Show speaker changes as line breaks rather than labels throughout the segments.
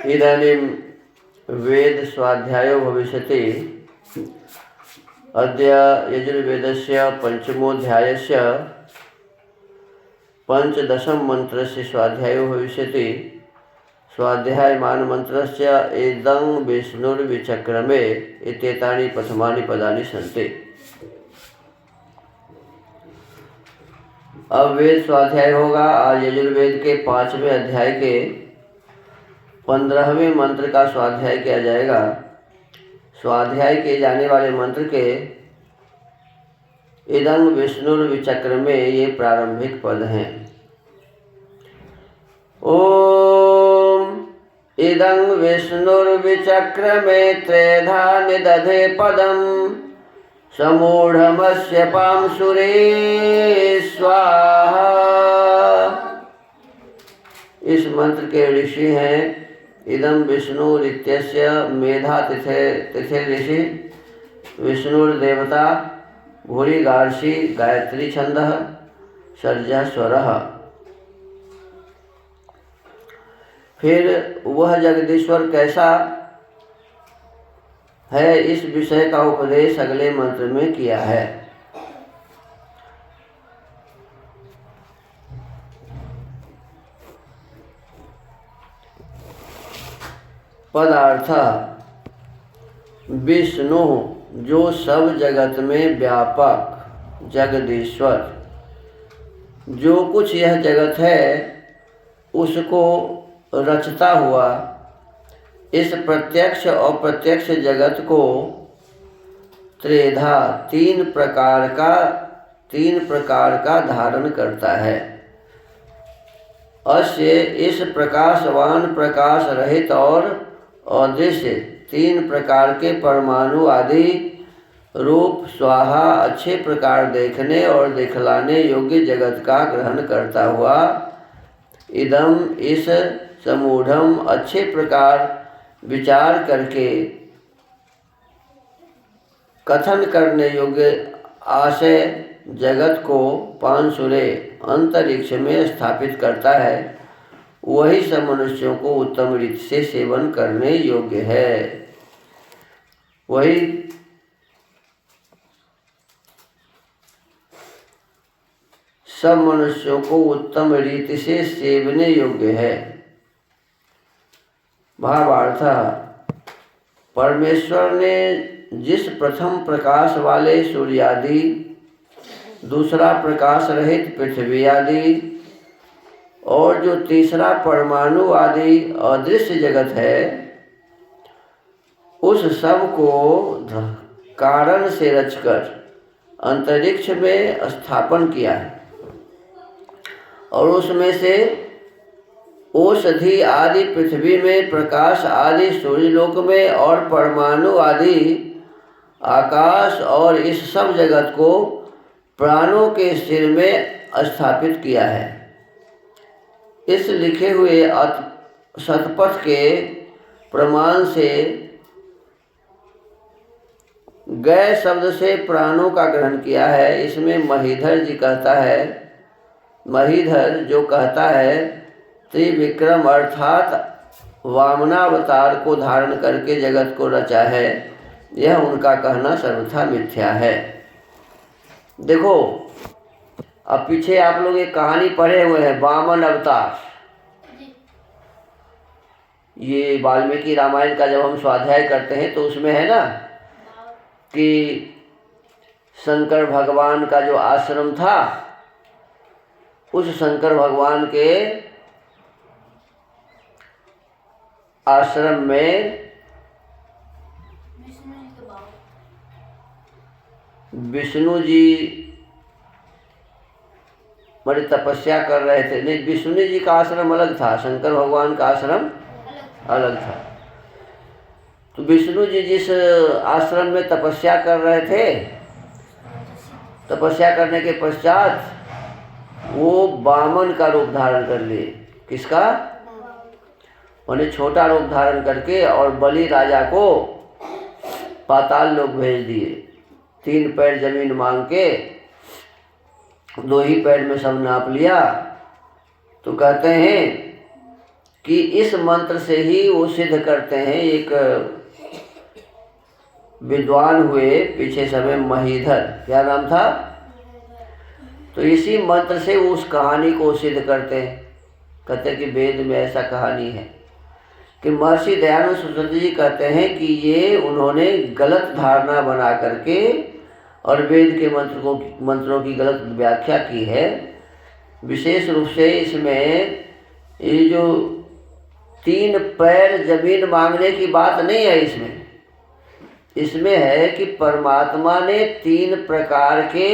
इदानीं वेद स्वाध्यायो भविष्यति। अद्य यजुर्वेदस्य पंचमोऽध्यायस्य पंचदशं मंत्रस्य स्वाध्यायो भविष्यति। स्वाध्यायमान मंत्रस्य इदं विष्णुर्विचक्रमे इत्येतानि प्रथमानि पदानि सन्ति। अब वेद स्वाध्याय होगा। आज यजुर्वेद के 5वें अध्याय के 15वें मंत्र का स्वाध्याय किया जाएगा। स्वाध्याय किए जाने वाले मंत्र के इदं विष्णुर्विचक्रमे ये प्रारंभिक पद हैं। ओम इदं विष्णुर्विचक्रमे त्रेधा निदधे पदम समूढ़मस्य पांसुरे स्वाहा। इस मंत्र के ऋषि हैं इदं विष्णुरित्यस्य मेधा तिथे ऋषि, विष्णुर्देवता, भूरिगार्षि गायत्री छंदः, सर्जः स्वरः। फिर वह जगदीश्वर कैसा है इस विषय का उपदेश अगले मंत्र में किया है। पदार्थ विष्णु जो सब जगत में व्यापक जगदीश्वर, जो कुछ यह जगत है उसको रचता हुआ इस प्रत्यक्ष और अप्रत्यक्ष जगत को त्रेधा तीन प्रकार का धारण करता है। अस्य इस प्रकाशवान, प्रकाश रहित और अदृश्य तीन प्रकार के परमाणु आदि रूप स्वाहा अच्छे प्रकार देखने और दिखलाने योग्य जगत का ग्रहण करता हुआ इदम इस समूढ़म अच्छे प्रकार विचार करके कथन करने योग्य आशय जगत को पांसुरे अंतरिक्ष में स्थापित करता है। वही सब मनुष्यों को उत्तम रीति से सेवन करने योग्य है। वही सब मनुष्यों को उत्तम रीति से सेवने योग्य है। भावार्थ, परमेश्वर ने जिस प्रथम प्रकाश वाले सूर्यादि, दूसरा प्रकाश रहित पृथ्वी आदि और जो तीसरा परमाणु आदि अदृश्य जगत है, उस सब को कारण से रचकर अंतरिक्ष में स्थापन किया है और उसमें से औषधि आदि पृथ्वी में, प्रकाश आदि सूर्यलोक में और परमाणु आदि आकाश और इस सब जगत को प्राणों के सिर में स्थापित किया है। इस लिखे हुए शतपथ के प्रमाण से गय शब्द से प्राणों का ग्रहण किया है। इसमें महीधर जी कहता है, महीधर जो कहता है त्रिविक्रम अर्थात वामनावतार को धारण करके जगत को रचा है, यह उनका कहना सर्वथा मिथ्या है। देखो, अब पीछे आप लोग एक कहानी पढ़े हुए हैं वामन अवतार। ये वाल्मीकि रामायण का जब हम स्वाध्याय करते हैं तो उसमें है ना कि शंकर भगवान का जो आश्रम था, उस शंकर भगवान के आश्रम में विष्णु जी बड़ी तपस्या कर रहे थे। नहीं, विष्णु जी का आश्रम अलग था, शंकर भगवान का आश्रम अलग था। तो विष्णु जी जिस आश्रम में तपस्या कर रहे थे, तपस्या करने के पश्चात वो वामन का रूप धारण कर लिए। किसका? उन्हें छोटा रूप धारण करके और बलि राजा को पाताल लोक भेज दिए। 3 पैर जमीन मांग के 2 ही पैर में सब नाप लिया। तो कहते हैं कि इस मंत्र से ही वो सिद्ध करते हैं। एक विद्वान हुए पीछे समय महीधर, क्या नाम था, तो इसी मंत्र से वो उस कहानी को सिद्ध करते हैं। कहते हैं कि वेद में ऐसा कहानी है कि महर्षि दयानंद सरस्वती जी कहते हैं कि ये उन्होंने गलत धारणा बना करके और वेद के मंत्रों की गलत व्याख्या की है। विशेष रूप से इसमें ये जो 3 पैर जमीन मांगने की बात नहीं है, इसमें है कि परमात्मा ने 3 प्रकार के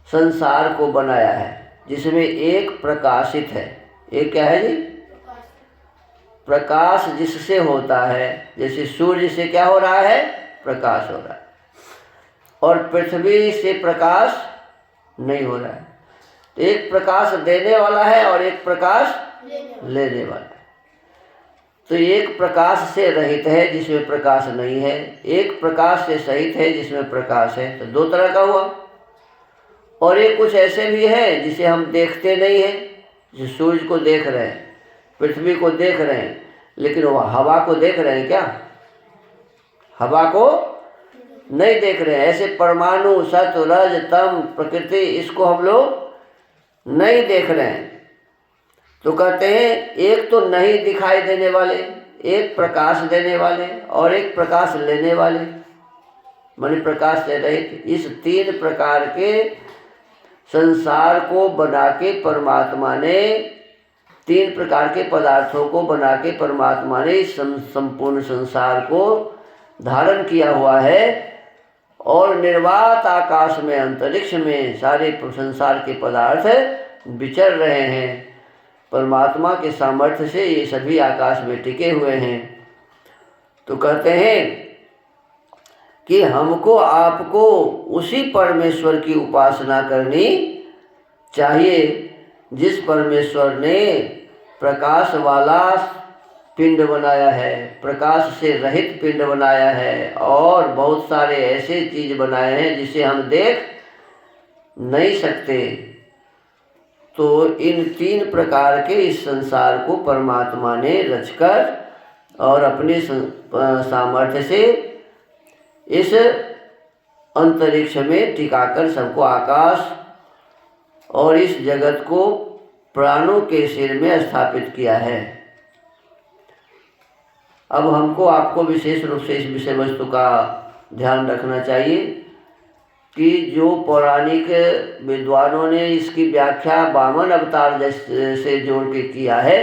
संसार को बनाया है, जिसमें एक प्रकाशित है। एक क्या है जी? प्रकाश जिससे होता है, जैसे सूर्य से क्या हो रहा है? प्रकाश हो रहा है। और पृथ्वी से प्रकाश नहीं हो रहा है। तो एक प्रकाश देने वाला है और एक प्रकाश लेने वाला है। तो एक प्रकाश से रहित है जिसमें प्रकाश नहीं है, एक प्रकाश से सहित है जिसमें प्रकाश है। तो 2 तरह का हुआ। और एक कुछ ऐसे भी है जिसे हम देखते नहीं हैं, जैसे सूर्य को देख रहे हैं, पृथ्वी को देख रहे हैं, लेकिन वो हवा को देख रहे हैं क्या? हवा को नहीं देख रहे हैं। ऐसे परमाणु, सत्व, रज, तम, प्रकृति, इसको हम लोग नहीं देख रहे हैं। तो कहते हैं एक तो नहीं दिखाई देने वाले, एक प्रकाश देने वाले और एक प्रकाश लेने वाले, माने प्रकाश से रहित। इस 3 प्रकार के संसार को बना के परमात्मा ने, 3 प्रकार के पदार्थों को बना के परमात्मा ने इस संपूर्ण संसार को धारण किया हुआ है। और निर्वात आकाश में, अंतरिक्ष में सारे संसार के पदार्थ विचर रहे हैं। परमात्मा के सामर्थ्य से ये सभी आकाश में टिके हुए हैं। तो कहते हैं कि हमको आपको उसी परमेश्वर की उपासना करनी चाहिए जिस परमेश्वर ने प्रकाश वाला पिंड बनाया है, प्रकाश से रहित पिंड बनाया है और बहुत सारे ऐसे चीज बनाए हैं जिसे हम देख नहीं सकते। तो इन 3 प्रकार के इस संसार को परमात्मा ने रचकर और अपने सामर्थ्य से इस अंतरिक्ष में टिकाकर सबको, आकाश और इस जगत को प्राणों के सिर में स्थापित किया है। अब हमको आपको विशेष रूप से इस विषय वस्तु का ध्यान रखना चाहिए कि जो पौराणिक विद्वानों ने इसकी व्याख्या वामन अवतार से जोड़ के किया है,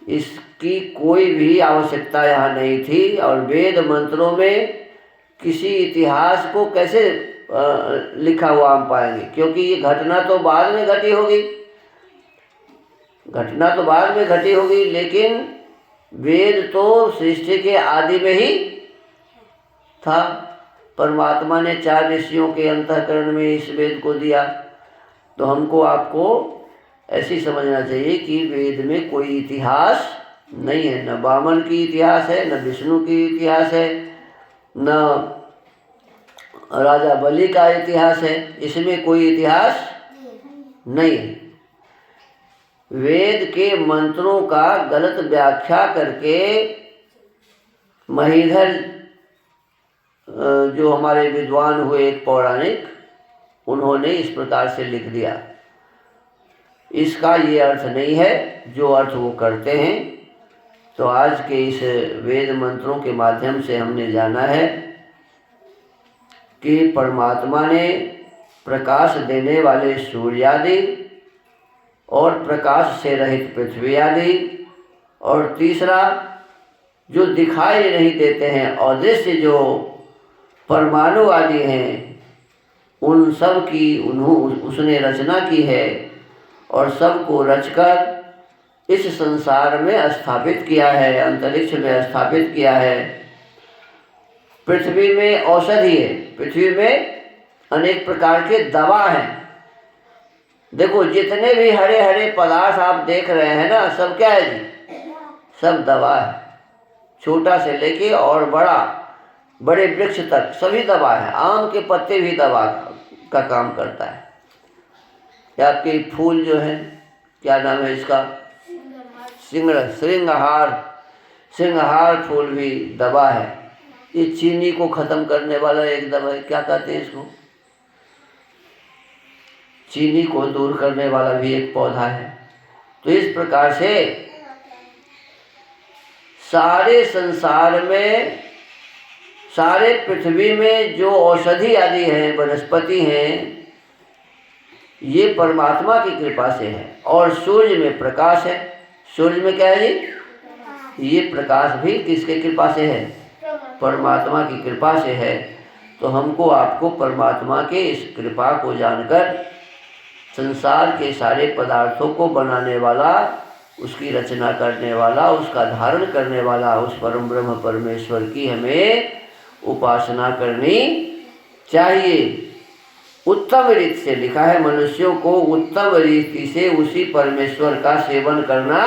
इसकी कोई भी आवश्यकता यहाँ नहीं थी। और वेद मंत्रों में किसी इतिहास को कैसे लिखा हुआ हम पाएंगे, क्योंकि ये घटना तो बाद में घटी होगी, घटना तो बाद में घटी होगी, लेकिन वेद तो सृष्टि के आदि में ही था। परमात्मा ने 4 ऋषियों के अंतःकरण में इस वेद को दिया। तो हमको आपको ऐसी समझना चाहिए कि वेद में कोई इतिहास नहीं है, न वामन की इतिहास है, न विष्णु की इतिहास है, न राजा बलि का इतिहास है। इसमें कोई इतिहास नहीं है। वेद के मंत्रों का गलत व्याख्या करके महीधर जो हमारे विद्वान हुए एक पौराणिक, उन्होंने इस प्रकार से लिख दिया। इसका ये अर्थ नहीं है जो अर्थ वो करते हैं। तो आज के इस वेद मंत्रों के माध्यम से हमने जाना है कि परमात्मा ने प्रकाश देने वाले सूर्य आदि और प्रकाश से रहित पृथ्वी आदि, और तीसरा जो दिखाई नहीं देते हैं अदृश्य जो परमाणु आदि हैं, उन सब की उसने रचना की है और सबको रचकर इस संसार में स्थापित किया है, अंतरिक्ष में स्थापित किया है। पृथ्वी में औषधि है, पृथ्वी में अनेक प्रकार के दवा हैं। देखो जितने भी हरे हरे पदार्थ आप देख रहे हैं ना, सब क्या है जी? सब दवा है। छोटा से लेके और बड़े वृक्ष तक सभी दवा है। आम के पत्ते भी दवा का काम करता है। या आपके फूल जो है, क्या नाम है इसका, श्रृंगार फूल भी दवा है। ये चीनी को खत्म करने वाला एक दवा है, क्या कहते हैं इसको, चीनी को दूर करने वाला भी एक पौधा है। तो इस प्रकार से सारे संसार में, सारे पृथ्वी में जो औषधि आदि हैं, वनस्पति हैं, ये परमात्मा की कृपा से है। और सूर्य में प्रकाश है। सूर्य में क्या है जी, ये प्रकाश भी किसके कृपा से है, परमात्मा की कृपा से है। तो हमको आपको परमात्मा के इस कृपा को जानकर संसार के सारे पदार्थों को बनाने वाला, उसकी रचना करने वाला, उसका धारण करने वाला उस परम ब्रह्म परमेश्वर की हमें उपासना करनी चाहिए। उत्तम रीति से लिखा है, मनुष्यों को उत्तम रीति से उसी परमेश्वर का सेवन करना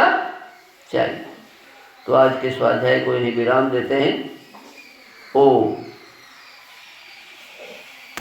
चाहिए। तो आज के स्वाध्याय को इन्हीं विराम देते हैं। ओम।